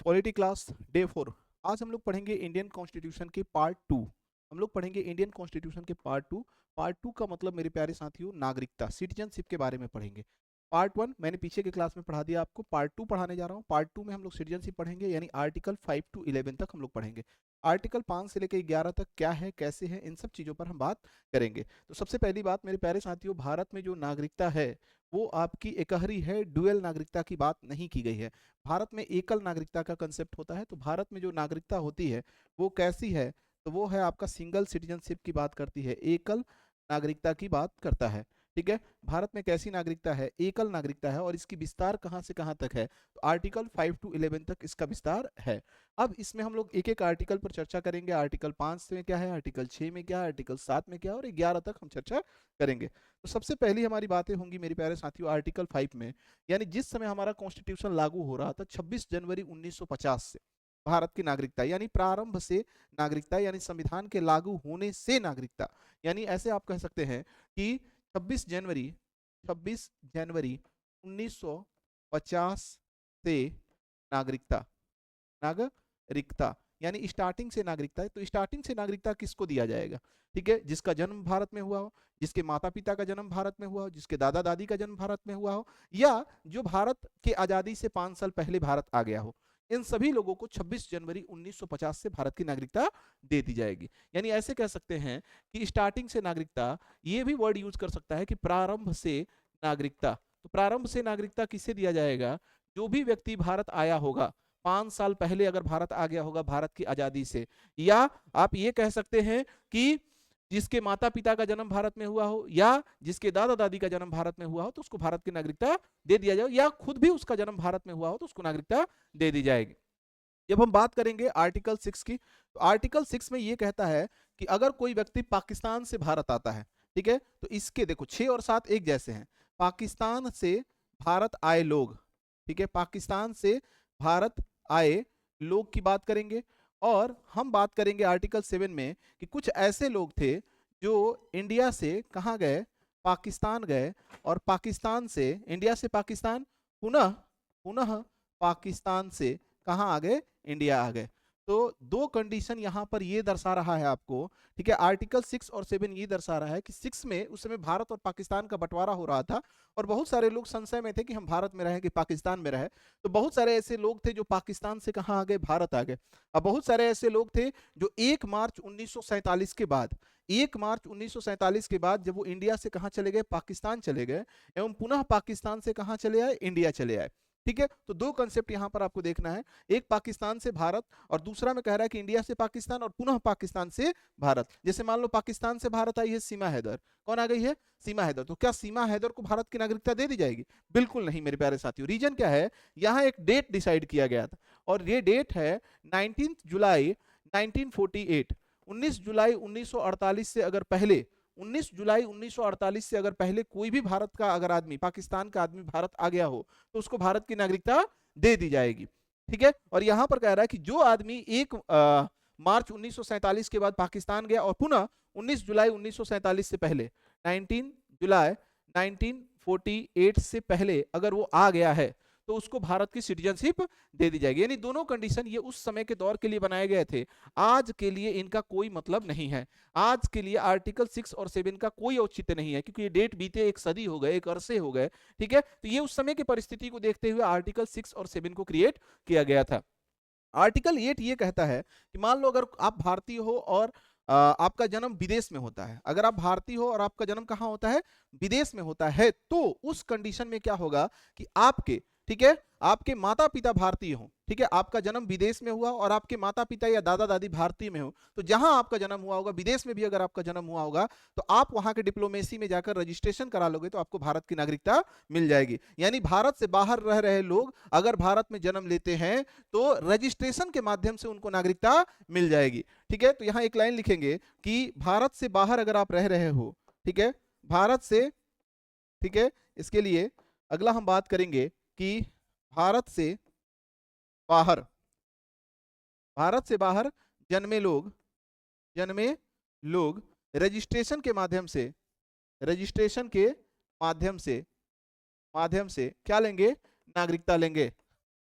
Polity class day 4। आज हम लोग पढ़ेंगे इंडियन कॉन्स्टिट्यूशन के पार्ट 2। हम लोग पढ़ेंगे इंडियन कॉन्स्टिट्यूशन के पार्ट 2। पार्ट 2 का मतलब मेरे प्यारे साथियों नागरिकता, सिटीजनशिप के बारे में पढ़ेंगे। पार्ट 1 मैंने पीछे के क्लास में पढ़ा दिया आपको, पार्ट 2 पढ़ाने जा रहा हूँ। पार्ट 2 में हम लोग सिटीजनशिप पढ़ेंगे, यानी आर्टिकल 5 to 11 तक हम लोग पढ़ेंगे। आर्टिकल 5 से लेकर 11 तक क्या है, कैसे है, इन सब चीज़ों पर हम बात करेंगे। तो सबसे पहली बात मेरे प्यारे साथियों, भारत में जो नागरिकता है वो आपकी एकहरी है, डुअल नागरिकता की बात नहीं की गई है। भारत में एकल नागरिकता का कंसेप्ट होता है। तो भारत में जो नागरिकता होती है वो कैसी है, तो वो है आपका सिंगल सिटीजनशिप की बात करती है, एकल नागरिकता की बात करता है। ठीक है, भारत में कैसी नागरिकता है, एकल नागरिकता है। और इसकी विस्तार कहाँ से कहाँ तक है, तो आर्टिकल 5 to 11 तक इसका विस्तार है। अब इसमें हम लोग एक एक आर्टिकल पर चर्चा करेंगे। आर्टिकल 5 में क्या है, आर्टिकल 6 में क्या है, आर्टिकल 7 में क्या है, और 11 तक हम चर्चा करेंगे। तो सबसे पहली हमारी बातें होंगी मेरे प्यारे साथियों आर्टिकल 5 में, यानी जिस समय हमारा कॉन्स्टिट्यूशन लागू हो रहा था 26 जनवरी 1950 से, भारत की नागरिकता यानी प्रारंभ से नागरिकता, यानी संविधान के लागू होने से नागरिकता, यानी ऐसे आप कह सकते हैं कि 26 जनवरी 26 जनवरी 1950 से नागरिकता, नागरिकता यानी स्टार्टिंग से नागरिकता है। तो स्टार्टिंग से नागरिकता किसको दिया जाएगा, ठीक है, जिसका जन्म भारत में हुआ हो, जिसके माता पिता का जन्म भारत में हुआ हो, जिसके दादा दादी का जन्म भारत में हुआ हो, या जो भारत के आजादी से 5 साल पहले भारत आ गया हो, इन सभी लोगों को 26 जनवरी 1950 से भारत की नागरिकता दे दी जाएगी। यानी ऐसे कह सकते हैं कि स्टार्टिंग से नागरिकता, ये भी वर्ड यूज कर सकता है कि प्रारंभ से नागरिकता। तो प्रारंभ से नागरिकता किसे दिया जाएगा, जो भी व्यक्ति भारत आया होगा 5 साल पहले, अगर भारत आ गया होगा भारत की आजादी से, या आप ये कह सकते हैं कि जिसके माता पिता का जन्म भारत में हुआ हो, या जिसके दादा दादी का जन्म भारत में हुआ हो, तो उसको भारत की नागरिकता दे दिया जाए, या खुद भी उसका जन्म भारत में हुआ हो तो उसको नागरिकता दे दी जाएगी। जब हम बात करेंगे आर्टिकल 6 की, तो आर्टिकल 6 में यह कहता है कि अगर कोई व्यक्ति पाकिस्तान से भारत आता है, ठीक है, तो इसके देखो 6 और 7 एक जैसे हैं, पाकिस्तान से भारत आए लोग, ठीक है, पाकिस्तान से भारत आए लोग की बात करेंगे। और हम बात करेंगे आर्टिकल 7 में कि कुछ ऐसे लोग थे जो इंडिया से कहाँ गए, पाकिस्तान गए, और पाकिस्तान से, इंडिया से पाकिस्तान, पुनः पुनः पाकिस्तान से कहाँ आ गए, इंडिया आ गए। तो दो कंडीशन यहां पर ये दर्शा रहा है आपको, ठीक है, आर्टिकल 6 और 7 ये दर्शा रहा है कि 6 में उस समय भारत और पाकिस्तान का बंटवारा हो रहा था, और बहुत सारे लोग संशय में थे कि हम भारत में रहे कि पाकिस्तान में रहे। तो बहुत सारे ऐसे लोग थे जो पाकिस्तान से कहाँ आ गए, भारत आ गए। अब बहुत सारे ऐसे लोग थे जो 1 मार्च 1947 के बाद, 1 मार्च 1947 के बाद जब वो इंडिया से कहाँ चले गए, पाकिस्तान चले गए, एवं पुनः पाकिस्तान से कहाँ चले आए, इंडिया चले आए। ठीक है, तो दो कंसेप्ट यहां पर आपको देखना है, एक पाकिस्तान से भारत, और दूसरा में कह रहा है कि इंडिया से पाकिस्तान और पुनः पाकिस्तान से भारत। जैसे मान लो पाकिस्तान से भारत आई है सीमा हैदर, कौन आ गई है, सीमा हैदर, तो क्या सीमा हैदर को भारत की नागरिकता दे दी जाएगी, बिल्कुल नहीं मेरे प्यारे साथियों। रीजन क्या है, यहां एक डेट डिसाइड किया गया था, और ये डेट है 19 जुलाई 1948। 19 जुलाई 1948 से अगर पहले, 19 जुलाई 1948 से अगर पहले कोई भी भारत का अगर आदमी, पाकिस्तान का आदमी भारत आ गया हो, तो उसको भारत की नागरिकता दे दी जाएगी। ठीक है, और यहां पर कह रहा है कि जो आदमी 1 मार्च 1947 के बाद पाकिस्तान गया, और पुनः 19 जुलाई 1947 से पहले, 19 जुलाई 1948 से पहले अगर वो आ गया है, तो उसको भारत की सिटीजनशिप दे दी जाएगी। यानी दोनों कंडीशन ये उस समय के दौर के लिए बनाए गए थे, आज के लिए इनका कोई मतलब नहीं है। आज के लिए आर्टिकल 6 और 7 का कोई औचित्य नहीं है, क्योंकि ये डेट बीते एक सदी हो गए, एक अरसे हो गए। ठीक है, तो ये उस समय की परिस्थिति को देखते हुए आर्टिकल 6 और 7 को क्रिएट किया गया था। आर्टिकल 8 ये कहता है कि मान लो अगर आप भारतीय हो और आपका जन्म विदेश में होता है, अगर आप भारतीय हो और आपका जन्म कहाँ होता है, विदेश में होता है, तो उस कंडीशन में क्या होगा कि आपके, ठीक है, आपके माता पिता भारतीय हो, ठीक है, आपका जन्म विदेश में हुआ और आपके माता पिता या दादा दादी भारतीय में हो, तो जहां आपका जन्म हुआ होगा, विदेश में भी अगर आपका जन्म हुआ होगा, तो आप वहां के डिप्लोमेसी में जाकर रजिस्ट्रेशन करा लोगे तो आपको भारत की नागरिकता मिल जाएगी। यानी भारत से बाहर रह रहे लोग अगर भारत में जन्म लेते हैं तो रजिस्ट्रेशन के माध्यम से उनको नागरिकता मिल जाएगी। ठीक है, तो यहां एक लाइन लिखेंगे कि भारत से बाहर अगर आप रह रहे हो, ठीक है, भारत से, ठीक है, इसके लिए अगला हम बात करेंगे कि भारत से बाहर, भारत से बाहर जन्मे लोग, जन्मे लोग रजिस्ट्रेशन के माध्यम से, रजिस्ट्रेशन के माध्यम से, माध्यम से क्या लेंगे, नागरिकता लेंगे,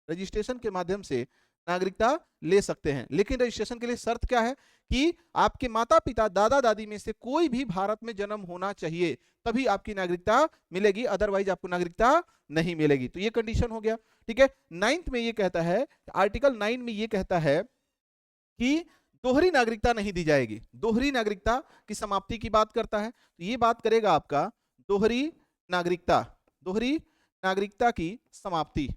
रजिस्ट्रेशन के माध्यम से नागरिकता ले सकते हैं। लेकिन रजिस्ट्रेशन के लिए शर्त क्या है कि आपके माता पिता दादा दादी में से कोई भी भारत में जन्म होना चाहिए, तभी आपकी नागरिकता मिलेगी, अदरवाइज आपको नागरिकता नहीं मिलेगी। तो ये कंडीशन हो गया। ठीक है, 9th में ये कहता है, आर्टिकल 9 में ये कहता है कि दोहरी नागरिकता नहीं दी जाएगी। दोहरी नागरिकता की समाप्ति की बात करता है। तो ये बात करेगा आपका दोहरी नागरिकता, दोहरी नागरिकता की समाप्ति,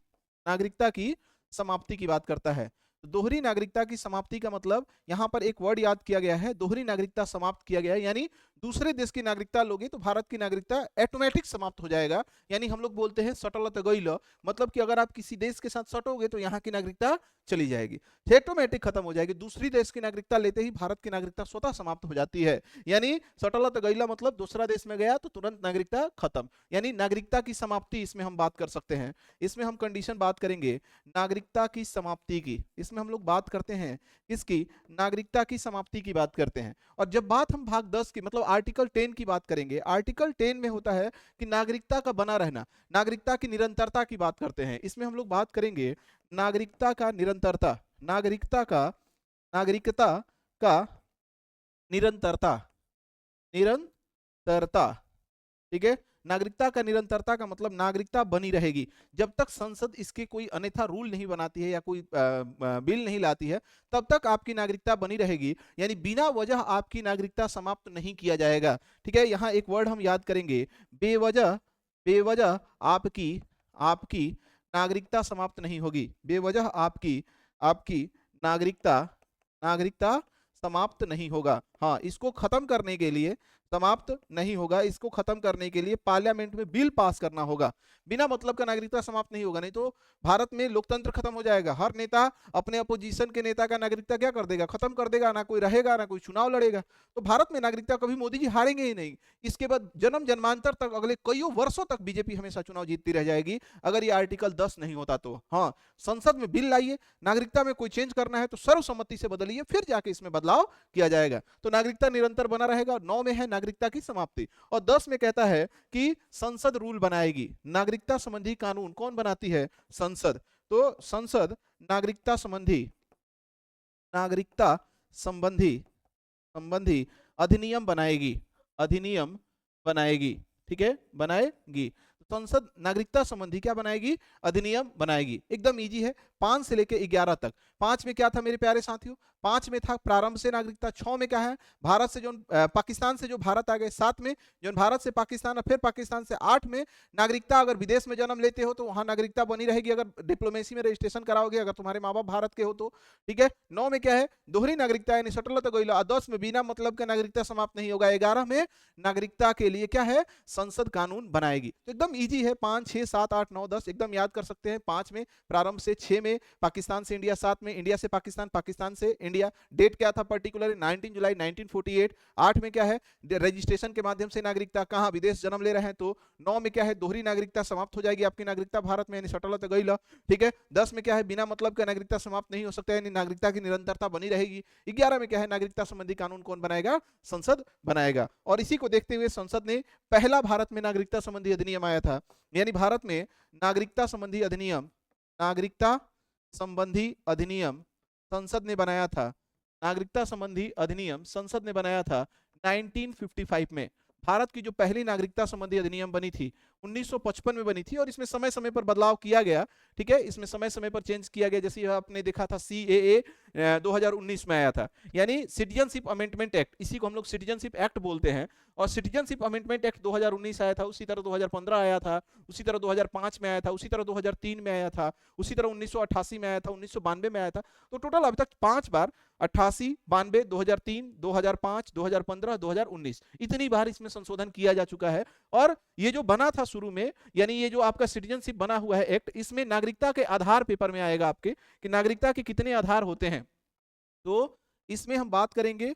नागरिकता की समाप्ति की बात करता है। तो दोहरी नागरिकता की समाप्ति का मतलब यहां पर एक वर्ड याद किया गया है, दोहरी नागरिकता समाप्त किया गया है, यानी दूसरे देश की नागरिकता लोगे तो भारत की नागरिकता ऑटोमेटिक समाप्त हो जाएगा। यानी हम लोग बोलते हैं सटलत गइल, मतलब कि अगर आप किसी देश के साथ सटोगे तो यहाँ की नागरिकता चली जाएगी, ऑटोमेटिक खत्म हो जाएगी। दूसरी देश की नागरिकता लेते ही भारत की नागरिकता स्वतः समाप्त हो जाती है। यानी सटलत गइला मतलब दूसरा देश में गया तो तुरंत नागरिकता खत्म, यानी नागरिकता की समाप्ति इसमें हम बात कर सकते हैं। इसमें हम कंडीशन बात करेंगे नागरिकता की समाप्ति की, इसमें हम लोग बात करते हैं इसकी नागरिकता की समाप्ति की बात करते हैं। और जब बात हम भाग 10 की मतलब आर्टिकल 10 की बात करेंगे, आर्टिकल 10 में होता है कि नागरिकता का बना रहना, नागरिकता की निरंतरता की बात करते हैं। इसमें हम लोग बात करेंगे नागरिकता का निरंतरता, नागरिकता का निरंतरता, निरंतरता। ठीक है, नागरिकता का निरंतरता का मतलब नागरिकता बनी रहेगी जब तक संसद इसके कोई अन्यथा रूल नहीं बनाती है या कोई बिल नहीं लाती है, तब तक आपकी नागरिकता बनी रहेगी, यानी बिना वजह आपकी नागरिकता समाप्त नहीं किया जाएगा। ठीक है, यहाँ एक वर्ड हम याद करेंगे, बेवजह, बेवजह आपकी आपकी नागरिकता समाप्त नहीं होगी, बेवजह आपकी आपकी नागरिकता समाप्त नहीं होगा। हाँ, इसको खत्म करने के लिए समाप्त नहीं होगा, इसको खत्म करने के लिए पार्लियामेंट में बिल पास करना होगा। बिना मतलब का नागरिकता समाप्त नहीं होगा, नहीं तो भारत में लोकतंत्र खत्म हो जाएगा। हर नेता अपने अपोजिशन के नेता का नागरिकता क्या कर देगा, खत्म कर देगा, ना कोई रहेगा ना कोई चुनाव लड़ेगा। तो भारत में नागरिकता कभी मोदी जी हारेंगे ही नहीं। इसके बाद जन्म जन्मांतर तक अगले कईयों वर्षों तक बीजेपी हमेशा चुनाव जीतती रह जाएगी अगर ये आर्टिकल 10 नहीं होता तो। हाँ, संसद में बिल लाइए, नागरिकता में कोई चेंज करना है तो सर्वसम्मति से बदलिए, फिर जाके इसमें बदलाव किया जाएगा। तो नागरिकता निरंतर बना रहेगा। 9 में है नागरिकता की समाप्ति, और 10 में कहता है कि संसद रूल बनाएगी। नागरिकता संबंधी कानून कौन बनाती है, संसद। तो संसद नागरिकता संबंधी अधिनियम बनाएगी, अधिनियम बनाएगी। ठीक है, बनाएगी। संसद नागरिकता संबंधी क्या बनाएगी, अधिनियम बनाएगी। एकदम इजी है, 5 से लेकर 11 तक। 5 में क्या था मेरे प्यारे साथियों, 5 में था प्रारंभ से नागरिकता। 6 में क्या है, भारत से जो पाकिस्तान से जो भारत आ गए। 7 में जो भारत से पाकिस्तान और फिर पाकिस्तान से। 8 में नागरिकता अगर विदेश में जन्म लेते हो तो वहां नागरिकता बनी रहेगी अगर डिप्लोमेसी में रजिस्ट्रेशन कराओगे, अगर तुम्हारे माँ बाप भारत के हो तो। ठीक है, 9 में क्या है, दोहरी नागरिकता यानी सटल तो गइला। 10 में बिना मतलब का नागरिकता समाप्त नहीं होगा। 11 में नागरिकता के लिए क्या है, संसद कानून बनाएगी। तो एकदम इजी है, 5, 6, 7, 8, 9, 10 एकदम याद कर सकते हैं। 5 में प्रारंभ से, 6 में पाकिस्तान से इंडिया, 7 में इंडिया से पाकिस्तान, पाकिस्तान से इंडिया। डेट क्या था पर्टिकुलर, 19 जुलाई 1948। 8 में क्या है, रजिस्ट्रेशन के माध्यम से नागरिकता, कहां, विदेश जन्म ले रहे हैं तो। 9 में क्या है, दोहरी नागरिकता समाप्त हो जाएगी आपकी नागरिकता भारत में, यानी सटल तो गइल। ठीक है, 10 में क्या है, बिना मतलब का नागरिकता समाप्त नहीं हो सकता, यानी नागरिकता की निरंतरता बनी रहेगी। 11 में क्या है, नागरिकता संबंधी कानून कौन बनाएगा, संसद बनाएगा। और इसी को देखते हुए संसद ने पहला भारत में नागरिकता संबंधी अधिनियम आया था, यानी भारत में नागरिकता संबंधी अधिनियम, नागरिकता संबंधी अधिनियम संसद ने बनाया था। नागरिकता संबंधी अधिनियम संसद ने बनाया था 1955 में। भारत की जो पहली नागरिकता संबंधी अधिनियम बनी थी 1955 में बनी थी, और इसमें समय समय पर बदलाव किया गया। ठीक है, इसमें समय समय पर चेंज किया गया। जैसे आपने देखा था CAA 2019 में आया था, यानी सिटीजनशिप अमेंडमेंट एक्ट, इसी को हम लोग सिटीजनशिप एक्ट बोलते हैं। और सिटीजनशिप अमेंडमेंट एक्ट 2019 आया था, उसी तरह 2015 आया था, उसी तरह 2005 में आया था, उसी तरह 2003 में आया था, उसी तरह 1988 में आया था, 1992 में आया था। तो टोटल अभी तक 5 बार, 88, 92, 2003, 2005, 2015, 2019, इतनी बार इसमें संशोधन किया जा चुका है। और ये जो बना था शुरू में, यानी ये जो आपका सिटीजनशिप बना हुआ है एक्ट, इसमें नागरिकता के आधार पेपर में आएगा आपके कि नागरिकता के कितने आधार होते हैं। तो इसमें हम बात करेंगे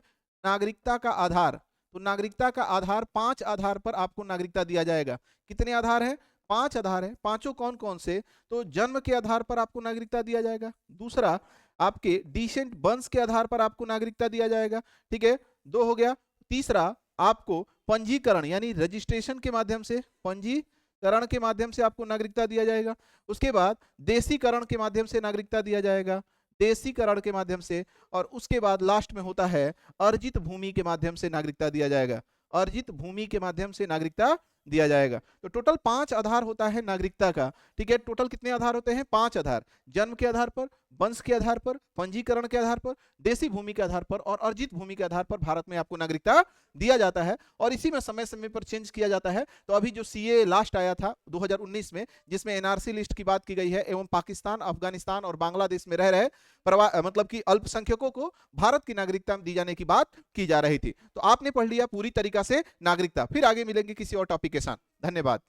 नागरिकता का आधार। तो नागरिकता का आधार, 5 आधार पर आपको नागरिकता दिया जाएगा। कितने आधार है, 5 आधार है। 5 कौन कौन से, तो जन्म के आधार पर आपको नागरिकता दिया जाएगा। दूसरा, आपके डिसेंट वंश के आधार पर आपको नागरिकता दिया जाएगा। ठीक है, 2 हो गया। तीसरा, आपको पंजीकरण यानी रजिस्ट्रेशन के माध्यम से, पंजीकरण के माध्यम से आपको नागरिकता दिया जाएगा। उसके बाद देशीकरण के माध्यम से नागरिकता दिया जाएगा। देशीकरण के माध्यम से, और उसके बाद लास्ट में होता है अर्जित भूमि के माध्यम से नागरिकता दिया जाएगा। अर्जित भूमि के माध्यम से नागरिकता दिया जाएगा। तो टोटल 5 आधार होता है नागरिकता का। ठीक है, टोटल कितने आधार होते हैं? 5 आधार। जन्म के आधार पर, वंश के आधार पर, पंजीकरण के आधार पर, देशी भूमि के आधार पर और अर्जित भूमि के आधार पर भारत में आपको नागरिकता दिया जाता है। और इसी में समय समय पर चेंज किया जाता है। तो अभी जो सीए लास्ट आया था 2019 में, जिसमें एनआरसी लिस्ट की बात की गई है, एवं पाकिस्तान, अफगानिस्तान और बांग्लादेश में रह रहे मतलब कि अल्पसंख्यकों को भारत की नागरिकता दी जाने की बात की जा रही थी। तो आपने पढ़ लिया पूरी तरीका से नागरिकता। फिर आगे मिलेंगे किसी और टॉपिक के साथ। धन्यवाद।